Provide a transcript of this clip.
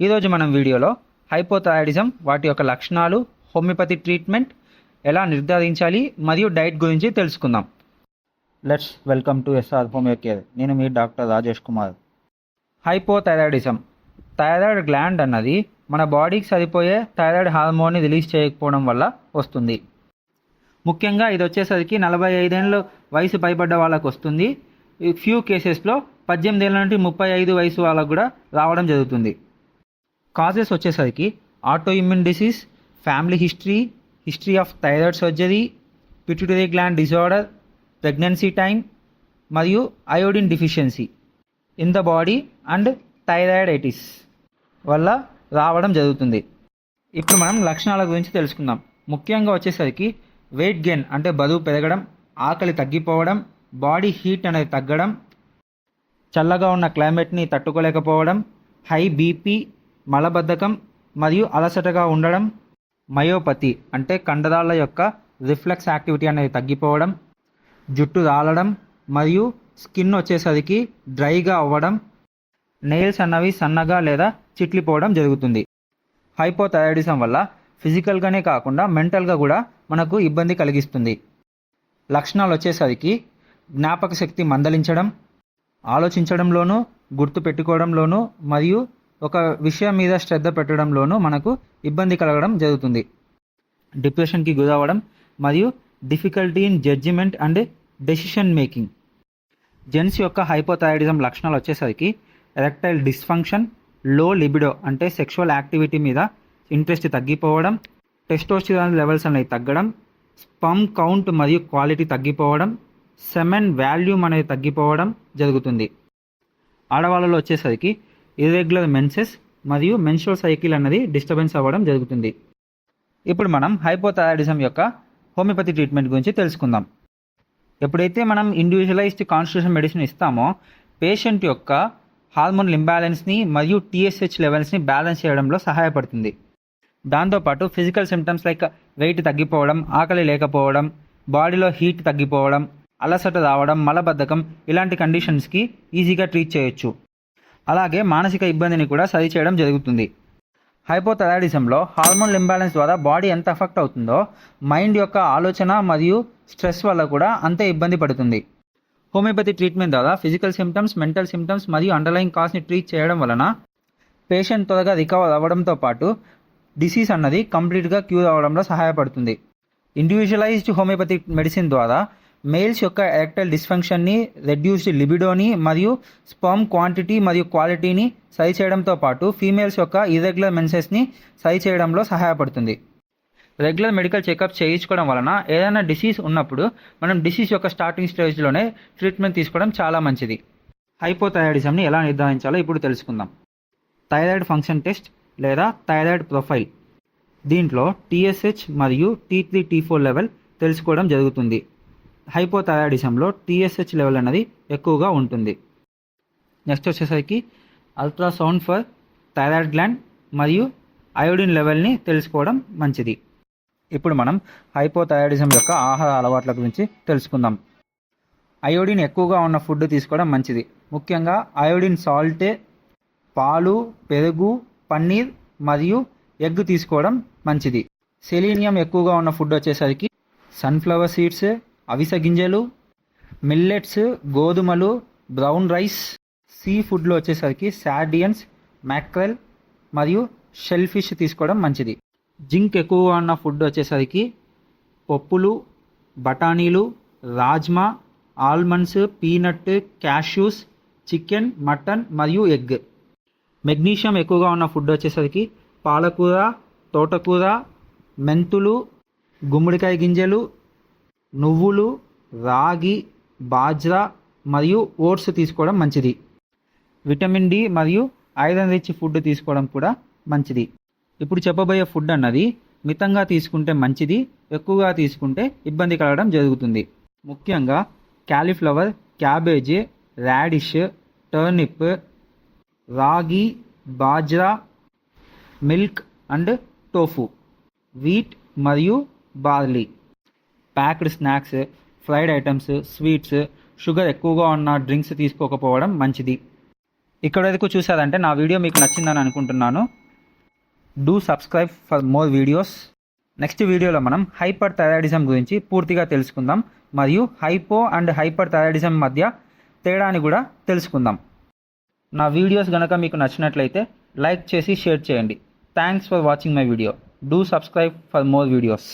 ఈరోజు మనం వీడియోలో హైపోథైరాయిడిజం, వాటి యొక్క లక్షణాలు, హోమియోపతి ట్రీట్మెంట్ ఎలా నిర్ధారించాలి మరియు డైట్ గురించి తెలుసుకుందాం. Let's welcome to SR homeo care. నేను మీ doctor Rajesh Kumar. Hypothyroidism, thyroid gland అన్నది మన బాడీకి సరిపోయే థైరాయిడ్ హార్మోన్ని రిలీజ్ చేయకపోవడం వల్ల వస్తుంది. ముఖ్యంగా ఇది వచ్చేసరికి 45 ఏళ్ళ వయసు పైబడ్డ వాళ్ళకు వస్తుంది. ఫ్యూ కేసెస్లో 18 ఏళ్ళ నుండి 35 వయసు వాళ్ళకు కూడా రావడం జరుగుతుంది. కాజెస్ వచ్చేసరికి autoimmune disease, family history of thyroid surgery, pituitary gland disorder, pregnancy time మరియు iodine deficiency in the body and thyroiditis వల్ల రావడం జరుగుతుంది. ఇప్పుడు మనం లక్షణాల గురించి తెలుసుకుందాం. ముఖ్యంగా వచ్చేసరికి వెయిట్ గెయిన్ అంటే బరువు పెరగడం, ఆకలి తగ్గిపోవడం, బాడీ హీట్ అనేది తగ్గడం, చల్లగా ఉన్న క్లైమేట్ని తట్టుకోలేకపోవడం, హై బీపీ, మలబద్ధకం మరియు అలసటగా ఉండడం, మయోపతి అంటే కండరాల యొక్క రిఫ్లెక్స్ యాక్టివిటీ అనేది తగ్గిపోవడం, జుట్టు రాలడం మరియు స్కిన్ వచ్చేసరికి డ్రైగా అవ్వడం, నెయిల్స్ అన్నవి సన్నగా లేదా చిట్లిపోవడం జరుగుతుంది. హైపోథైరాయిడిజం వల్ల ఫిజికల్గానే కాకుండా మెంటల్గా కూడా మనకు ఇబ్బంది కలిగిస్తుంది. లక్షణాలు వచ్చేసరికి జ్ఞాపక శక్తి మందలించడం, ఆలోచించడంలోనూ గుర్తు పెట్టుకోవడంలోనూ మరియు ఒక విషయం మీద శ్రద్ధ పెట్టడంలోనూ మనకు ఇబ్బంది కలగడం జరుగుతుంది. డిప్రెషన్కి గురవ్వడం మరియు difficulty in judgement and decision making. Gents యొక్క హైపోథైరాయిడిజం లక్షణాలు వచ్చేసరికి ఎరెక్టైల్ డిస్ఫంక్షన్, లో లిబిడో అంటే సెక్షువల్ యాక్టివిటీ మీద ఇంట్రెస్ట్ తగ్గిపోవడం, టెస్టోస్టిరాన్ లెవెల్స్ అనేవి తగ్గడం, స్పర్మ్ కౌంట్ మరియు క్వాలిటీ తగ్గిపోవడం, సెమెన్ వాల్యూమ్ అనేది తగ్గిపోవడం జరుగుతుంది. ఆడవాళ్ళలో వచ్చేసరికి ఇర్రెగ్యులర్ మెన్సెస్ మరియు మెన్స్ట్రువల్ సైకిల్ అన్నది డిస్టర్బెన్స్ అవ్వడం జరుగుతుంది. ఇప్పుడు మనం హైపోథైరాయిడిజం యొక్క హోమియోపతి ట్రీట్మెంట్ గురించి తెలుసుకుందాం. ఎప్పుడైతే మనం ఇండివిజువలైజ్డ్ కాన్స్టిట్యూషన్ మెడిసిన్ ఇస్తామో పేషెంట్ యొక్క హార్మోనల్ ఇంబ్యాలెన్స్ని మరియు టీఎస్హెచ్ లెవెల్స్ని బ్యాలెన్స్ చేయడంలో సహాయపడుతుంది. దాంతోపాటు ఫిజికల్ సిమ్టమ్స్ లైక్ వెయిట్ తగ్గిపోవడం, ఆకలి లేకపోవడం, బాడీలో హీట్ తగ్గిపోవడం, అలసట రావడం, మలబద్ధకం ఇలాంటి కండిషన్స్కి ఈజీగా ట్రీట్ చేయొచ్చు. అలాగే మానసిక ఇబ్బందిని కూడా సరి చేయడం జరుగుతుంది. హైపోథైరాయిడిజంలో హార్మోనల్ ఇంబ్యాలెన్స్ ద్వారా బాడీ ఎంత ఎఫెక్ట్ అవుతుందో మైండ్ యొక్క ఆలోచన మరియు స్ట్రెస్ వల్ల కూడా అంతే ఇబ్బంది పడుతుంది. హోమియోపతి ట్రీట్మెంట్ ద్వారా ఫిజికల్ సిమ్టమ్స్, మెంటల్ సిమ్టమ్స్ మరియు అండర్లైన్ కాజ్ని ట్రీట్ చేయడం వలన పేషెంట్ త్వరగా రికవర్ అవ్వడంతో పాటు డిసీజ్ అన్నది కంప్లీట్గా క్యూర్ అవ్వడంలో సహాయపడుతుంది. ఇండివిజువలైజ్డ్ హోమియోపతి మెడిసిన్ ద్వారా మేల్స్ యొక్క ఎరెక్టైల్ డిస్ఫంక్షన్ని, రెడ్యూస్డ్ లిబిడోని మరియు స్పర్మ్ క్వాంటిటీ మరియు క్వాలిటీని సరి చేయడంతో పాటు ఫీమేల్స్ యొక్క ఇర్రెగ్యులర్ మెన్సెస్ని సరి చేయడంలో సహాయపడుతుంది. రెగ్యులర్ మెడికల్ చెకప్ చేయించుకోవడం వలన ఏదైనా డిసీజ్ ఉన్నప్పుడు మనం డిసీజ్ యొక్క స్టార్టింగ్ స్టేజ్లోనే ట్రీట్మెంట్ తీసుకోవడం చాలా మంచిది. హైపోథైరాయిడిజంని ఎలా నిర్ధారించాలో ఇప్పుడు తెలుసుకుందాం. థైరాయిడ్ ఫంక్షన్ టెస్ట్ లేదా థైరాయిడ్ ప్రొఫైల్, దీంట్లో టీఎస్హెచ్ మరియు T3, T4 లెవెల్ తెలుసుకోవడం జరుగుతుంది. హైపోథైరాయిడిజంలో టీఎస్హెచ్ లెవెల్ అనేది ఎక్కువగా ఉంటుంది. నెక్స్ట్ వచ్చేసరికి అల్ట్రాసౌండ్ ఫర్ థైరాయిడ్ గ్లాండ్ మరియు అయోడిన్ లెవెల్ని తెలుసుకోవడం మంచిది. ఇప్పుడు మనం హైపోథైరాయిడిజం యొక్క ఆహార అలవాట్ల గురించి తెలుసుకుందాం. అయోడిన్ ఎక్కువగా ఉన్న ఫుడ్ తీసుకోవడం మంచిది. ముఖ్యంగా అయోడిన్ సాల్ట్, పాలు, పెరుగు, పన్నీర్ మరియు ఎగ్ తీసుకోవడం మంచిది. సెలీనియం ఎక్కువగా ఉన్న ఫుడ్ వచ్చేసరికి సన్ఫ్లవర్ సీడ్స్, అవిసె గింజలు, మిల్లెట్స్, గోధుమలు, బ్రౌన్ రైస్. సీ ఫుడ్లో వచ్చేసరికి సార్డియన్స్, మ్యాక్రెల్ మరియు షెల్ ఫిష్ తీసుకోవడం మంచిది. జింక్ ఎక్కువగా ఉన్న ఫుడ్ వచ్చేసరికి పప్పులు, బఠానీలు, rajma, almonds, peanut, cashews, chicken, mutton మరియు ఎగ్. మెగ్నీషియం ఎక్కువగా ఉన్న ఫుడ్ వచ్చేసరికి పాలకూర, తోటకూర, మెంతులు, గుమ్మడికాయ గింజలు, నువ్వులు, రాగి, బాజ్రా మరియు ఓట్స్ తీసుకోవడం మంచిది. విటమిన్ డి మరియు ఐరన్ రిచ్ ఫుడ్ తీసుకోవడం కూడా మంచిది. ఇప్పుడు చెప్పబోయే ఫుడ్ అన్నది మితంగా తీసుకుంటే మంచిది, ఎక్కువగా తీసుకుంటే ఇబ్బంది కలగడం జరుగుతుంది. ముఖ్యంగా cauliflower, cabbage, radish, turnip, ragi, bajra, milk and tofu, wheat మరియు barley. Packed snacks, fried items, sweets, sugar ఎక్కువగా ఉన్న డ్రింక్స్ తీసుకోకపోవడం మంచిది. ఇక్కడ వరకు చూసారంటే నా వీడియో మీకు నచ్చిందని అనుకుంటున్నాను. Do subscribe for more videos. Next వీడియోలో మనం హైపర్ థైరాయిడిజం గురించి పూర్తిగా తెలుసుకుందాం మరియు హైపో అండ్ హైపర్ థైరాయిడిజం మధ్య తేడాని కూడా తెలుసుకుందాం. నా వీడియోస్ కనుక మీకు నచ్చినట్లయితే లైక్ చేసి షేర్ చేయండి. Thanks for watching my video. Do subscribe for more videos.